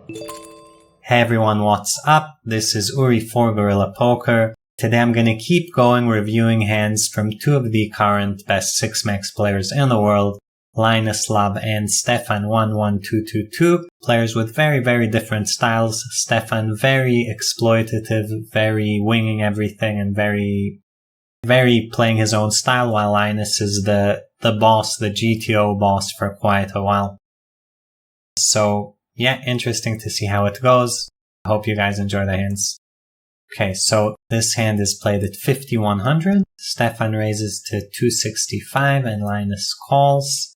Hey everyone, what's up? This is Uri for Guerrilla Poker. Today I'm gonna keep going reviewing hands from two of the current best 6max players in the world, Llinuslove and Stefan11222, players with very different styles. Stefan very exploitative, very winging everything and very playing his own style, while Llinus is the boss, the GTO boss for quite a while. So yeah, interesting to see how it goes. I hope you guys enjoy the hands. Okay, so this hand is played at 5100. Stefan raises to 265 and Llinus calls.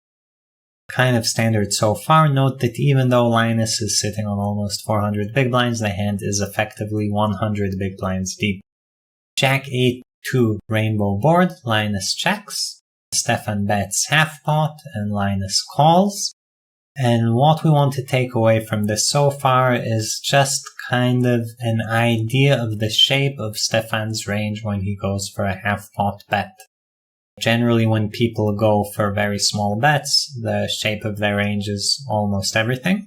Kind of standard so far. Note that even though Llinus is sitting on almost 400 big blinds, the hand is effectively 100 big blinds deep. Jack 8-2 rainbow board. Llinus checks. Stefan bets half pot and Llinus calls. And what we want to take away from this so far is just kind of an idea of the shape of Stefan's range when he goes for a half pot bet. Generally, when people go for very small bets, the shape of their range is almost everything.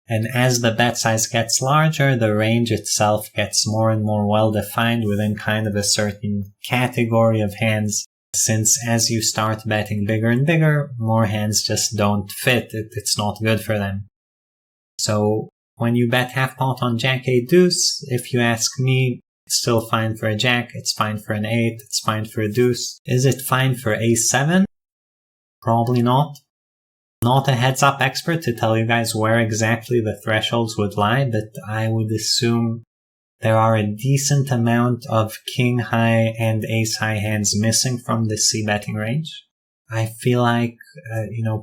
And as the bet size gets larger, the range itself gets more and more well defined within kind of a certain category of hands. Since as you start betting bigger and bigger, more hands just don't fit. It's not good for them. So when you bet half pot on Jack 8 deuce, if you ask me, it's still fine for a Jack, it's fine for an 8, it's fine for a deuce. Is it fine for Ace 7? Probably not. Not a heads up expert to tell you guys where exactly the thresholds would lie, but I would assume there are a decent amount of king high and ace high hands missing from the C betting range. I feel like,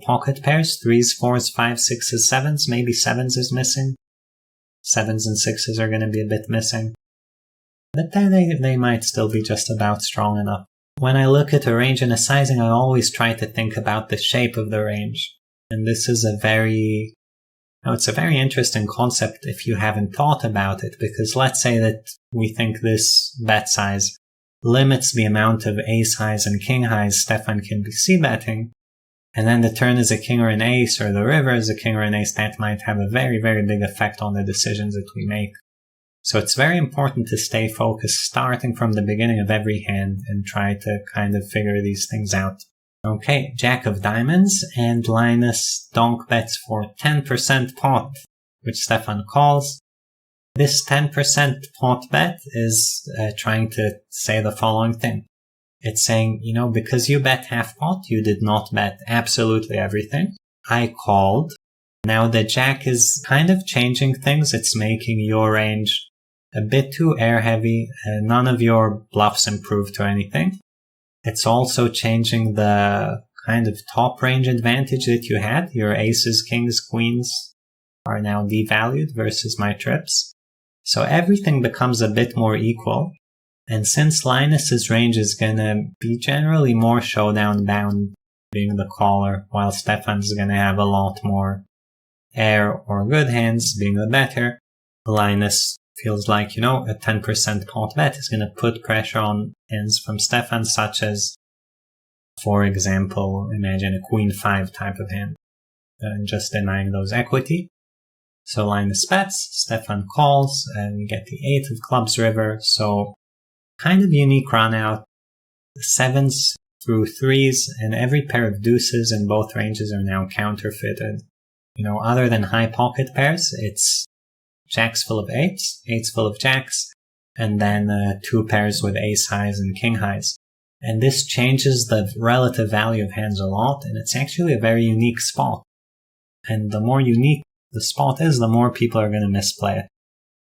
pocket pairs, 3s, 4s, 5s, 6s, 7s, maybe 7s is missing. 7s and 6s are going to be a bit missing. But then they might still be just about strong enough. When I look at a range and a sizing, I always try to think about the shape of the range. And this is it's a very interesting concept if you haven't thought about it, because let's say that we think this bet size limits the amount of ace highs and king highs Stefan can be c-betting, and then the turn is a king or an ace, or the river is a king or an ace. That might have a very big effect on the decisions that we make. So it's very important to stay focused starting from the beginning of every hand and try to kind of figure these things out. Okay, Jack of diamonds, and Llinus Donk bets for 10% pot, which Stefan calls. This 10% pot bet is trying to say the following thing. It's saying, because you bet half pot, you did not bet absolutely everything. I called. Now the Jack is kind of changing things. It's making your range a bit too air heavy. None of your bluffs improve to anything. It's also changing the kind of top range advantage that you had. Your aces, kings, queens are now devalued versus my trips. So everything becomes a bit more equal. And since Llinus's range is going to be generally more showdown bound, being the caller, while Stefan's going to have a lot more air or good hands, being the better, Llinus feels like, a 10% pot bet is going to put pressure on hands from Stefan, such as, for example, imagine a queen 5 type of hand, just denying those equity. So Llinus bets, Stefan calls, and we get the 8 of clubs river, so kind of unique run out. 7s through 3s, and every pair of deuces in both ranges are now counterfeited. Other than high pocket pairs, it's Jacks full of 8s, 8s full of Jacks, and then 2 pairs with ace highs and king highs. And this changes the relative value of hands a lot, and it's actually a very unique spot. And the more unique the spot is, the more people are going to misplay it.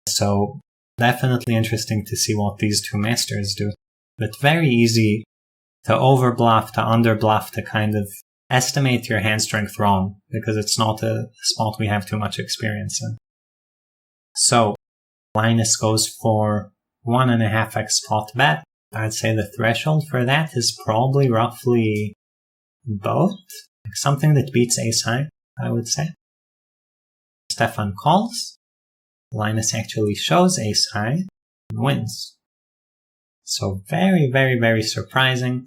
So definitely interesting to see what these two masters do. But very easy to overbluff, to underbluff, to kind of estimate your hand strength wrong, because it's not a spot we have too much experience in. So, Llinus goes for 1.5x pot bet. I'd say the threshold for that is probably roughly both. Something that beats ace high, I would say. Stefan calls. Llinus actually shows ace high and wins. So very surprising.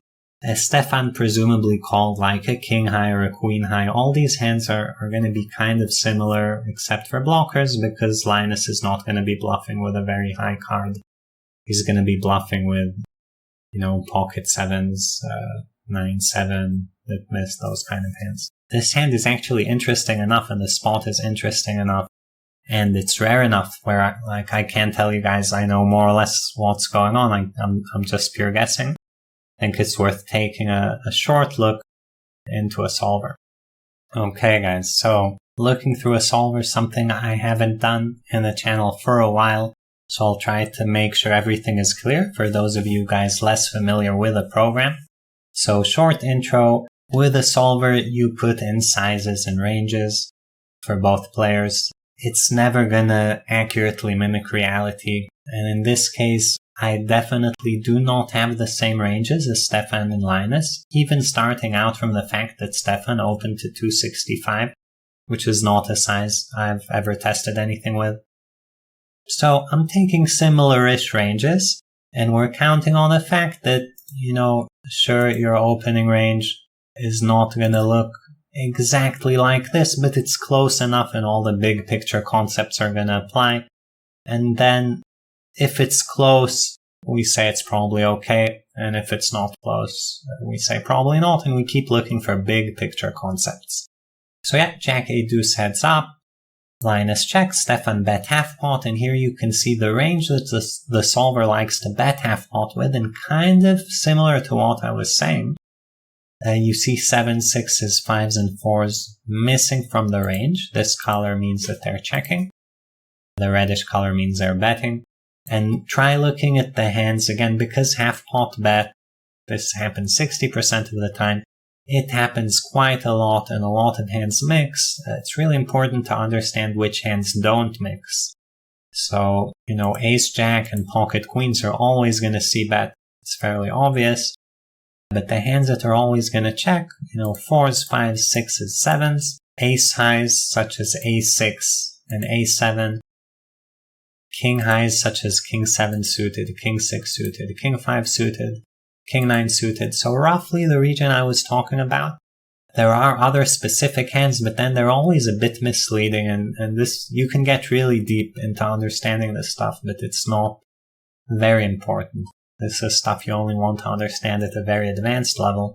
Stefan presumably called like a king high or a queen high. All these hands are going to be kind of similar except for blockers, because Llinus is not going to be bluffing with a very high card. He's going to be bluffing with, pocket sevens, 9-7, that miss, those kind of hands. This hand is actually interesting enough, and the spot is interesting enough, and it's rare enough where I can't tell you guys I know more or less what's going on. I'm just pure guessing. I think it's worth taking a short look into a solver. Okay guys, so looking through a solver is something I haven't done in the channel for a while, so I'll try to make sure everything is clear for those of you guys less familiar with the program. So short intro, with a solver you put in sizes and ranges for both players. It's never gonna accurately mimic reality, and in this case I definitely do not have the same ranges as Stefan and Llinus, even starting out from the fact that Stefan opened to 265, which is not a size I've ever tested anything with. So I'm taking similar-ish ranges, and we're counting on the fact that, sure, your opening range is not going to look exactly like this, but it's close enough and all the big picture concepts are going to apply. And then if it's close, we say it's probably okay, and if it's not close, we say probably not, and we keep looking for big picture concepts. So yeah, Jack 8 deuce heads up, Llinus checks, Stefan bet half pot, and here you can see the range that the solver likes to bet half pot with, and kind of similar to what I was saying. You see 7s, 6s, 5s, and 4s missing from the range. This color means that they're checking. The reddish color means they're betting. And try looking at the hands again, because half pot bet, this happens 60% of the time. It happens quite a lot, and a lot of hands mix. It's really important to understand which hands don't mix. So, ace jack and pocket queens are always going to see bet. It's fairly obvious. But the hands that are always going to check, 4s, 5s, 6s, 7s, ace highs such as a6 and a7, king highs such as king 7 suited, king 6 suited, king 5 suited, king 9 suited. So roughly the region I was talking about. There are other specific hands, but then they're always a bit misleading, and this, you can get really deep into understanding this stuff, but it's not very important. This is stuff you only want to understand at a very advanced level.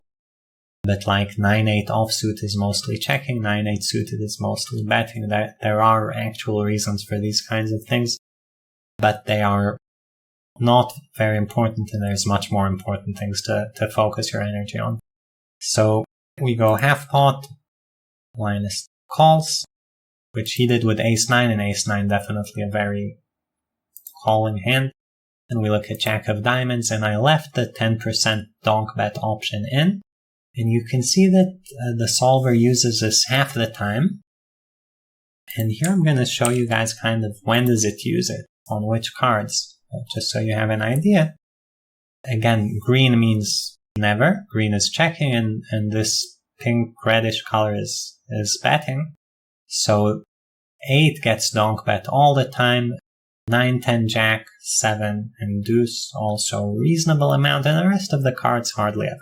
But like 9-8 offsuit is mostly checking, 9-8 suited is mostly betting. There are actual reasons for these kinds of things, but they are not very important, and there's much more important things to focus your energy on. So we go half pot, Llinus calls, which he did with ace-9, and ace-9 definitely a very calling hand. And we look at jack of diamonds, and I left the 10% donk bet option in. And you can see that the solver uses this half the time. And here I'm going to show you guys kind of when does it use it, on which cards, just so you have an idea. Again, green means never. Green is checking, and this pink reddish color is betting. So 8 gets donk bet all the time. 9, 10, jack, 7, and deuce also reasonable amount, and the rest of the cards hardly ever.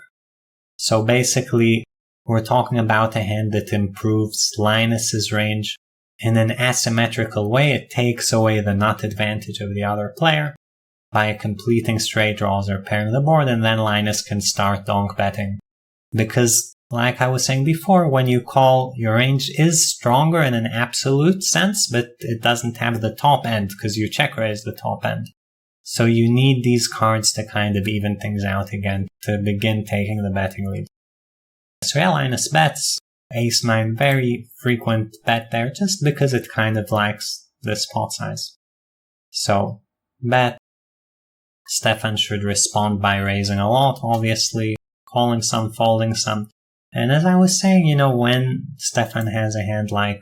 So basically, we're talking about a hand that improves Llinus's range in an asymmetrical way. It takes away the nut advantage of the other player by completing straight draws or pairing the board, and then Llinus can start donk betting. Because, like I was saying before, when you call, your range is stronger in an absolute sense, but it doesn't have the top end, because you check raise the top end. So you need these cards to kind of even things out again, to begin taking the betting lead. So yeah, Llinus bets, ace-9, very frequent bet there, just because it kind of likes the spot size. So, bet. Stefan should respond by raising a lot, obviously, calling some, folding some. And as I was saying, when Stefan has a hand like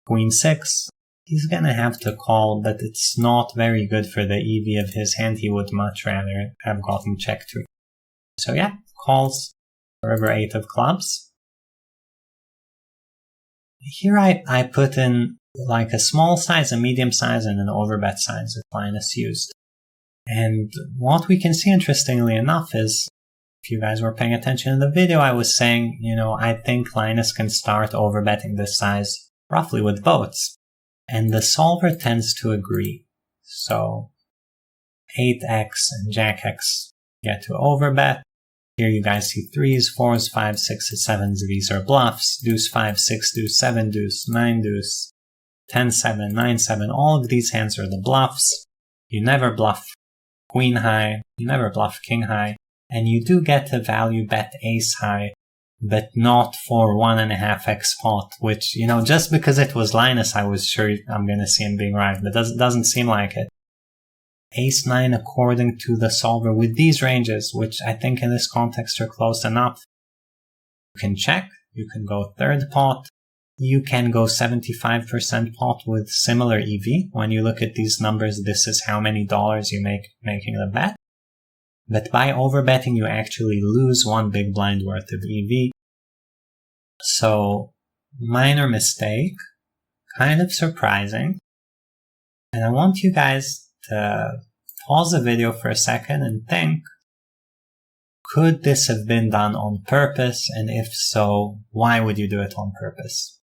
Queen 6, he's gonna have to call, but it's not very good for the EV of his hand. He would much rather have gotten check through. So yeah, calls, river 8 of clubs. Here I put in like a small size, a medium size, and an overbet size that Llinus used. And what we can see, interestingly enough, is If you guys were paying attention in the video, I was saying, I think Linus can start overbetting this size roughly with boats. And the solver tends to agree. So 8x and Jack X get to overbet. Here you guys see 3s, 4s, 5s, 6s, 7s. These are bluffs. Deuce 5, 6 deuce, 7 deuce, 9 deuce, 10 7, 9 7. All of these hands are the bluffs. You never bluff queen high. You never bluff king high. And you do get to value bet ace high, but not for 1.5x pot, which, just because it was Linus, I was sure I'm going to see him being right, but doesn't seem like it. Ace 9 according to the solver with these ranges, which I think in this context are close enough. You can check, you can go third pot, you can go 75% pot with similar EV. When you look at these numbers, this is how many dollars you make making the bet. But by overbetting, you actually lose 1 big blind worth of EV. So, minor mistake, kind of surprising. And I want you guys to pause the video for a second and think, could this have been done on purpose? And if so, why would you do it on purpose?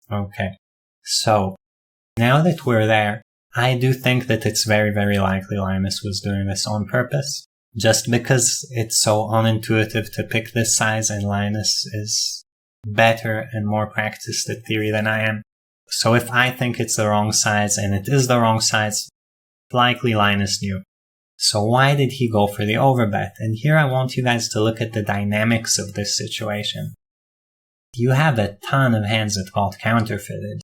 Okay, so now that we're there, I do think that it's very, very likely Linus was doing this on purpose. Just because it's so unintuitive to pick this size, and Linus is better and more practiced at theory than I am. So if I think it's the wrong size, and it is the wrong size, likely Linus knew. So why did he go for the overbet? And here I want you guys to look at the dynamics of this situation. You have a ton of hands that got counterfeited.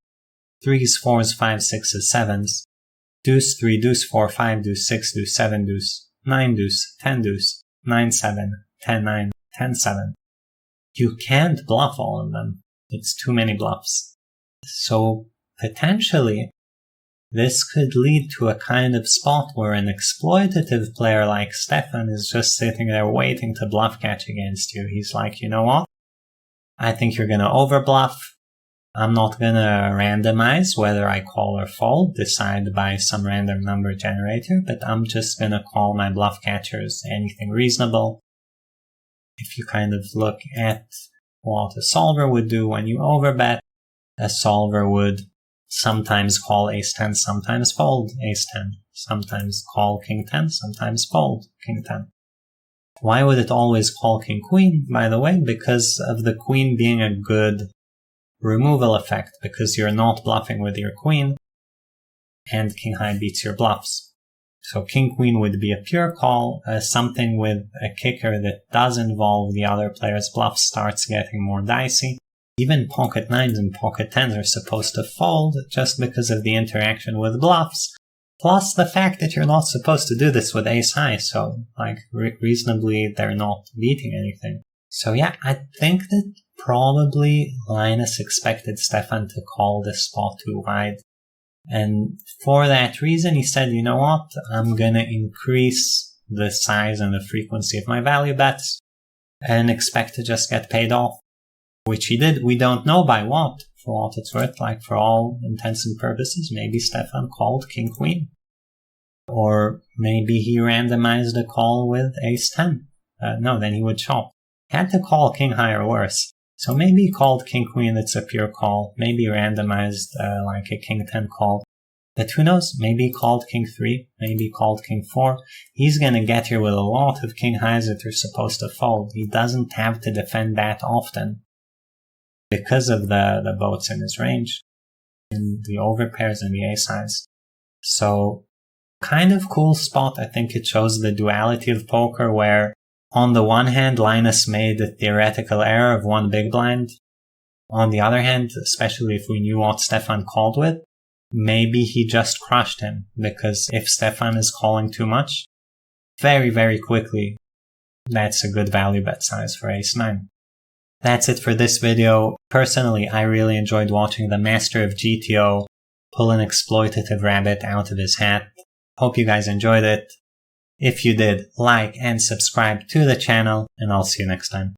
3s, 4s, 5s, 6s, 7s, deuce 3, deuce 4, 5 deuce, 6 deuce, 7 deuce, 9 deuce, 10 deuce, 9 7, 10 9, 10 7. You can't bluff all of them. It's too many bluffs. So potentially, this could lead to a kind of spot where an exploitative player like Stefan is just sitting there waiting to bluff catch against you. He's like, you know what? I think you're gonna overbluff. I'm not gonna randomize whether I call or fold, decide by some random number generator, but I'm just gonna call my bluff catchers anything reasonable. If you kind of look at what a solver would do when you overbet, a solver would sometimes call ace 10, sometimes fold ace 10, sometimes call king 10, sometimes fold king 10. Why would it always call king queen, by the way? Because of the queen being a good removal effect, because you're not bluffing with your queen, and king high beats your bluffs. So king queen would be a pure call. Something with a kicker that does involve the other player's bluff starts getting more dicey. Even pocket 9s and pocket 10s are supposed to fold just because of the interaction with bluffs, plus the fact that you're not supposed to do this with ace high, so reasonably they're not beating anything. So yeah, I think that probably Linus expected Stefan to call this spot too wide. And for that reason, he said, you know what, I'm gonna increase the size and the frequency of my value bets and expect to just get paid off. Which he did. We don't know by what, for what it's worth. For all intents and purposes, maybe Stefan called king queen. Or maybe he randomized a call with ace 10. No, then he would chop. Had to call king high or worse. So maybe he called king queen, that's a pure call. Maybe randomized a king 10 call. But who knows, maybe he called king 3, maybe he called king 4. He's gonna get here with a lot of king highs that are supposed to fold. He doesn't have to defend that often because of the boats in his range, and the overpairs and the ace highs. So, kind of cool spot. I think it shows the duality of poker where, on the one hand, Linus made the theoretical error of 1 big blind. On the other hand, especially if we knew what Stefan called with, maybe he just crushed him, because if Stefan is calling too much, very, very quickly, that's a good value bet size for ace 9. That's it for this video. Personally, I really enjoyed watching the master of GTO pull an exploitative rabbit out of his hat. Hope you guys enjoyed it. If you did, like and subscribe to the channel, and I'll see you next time.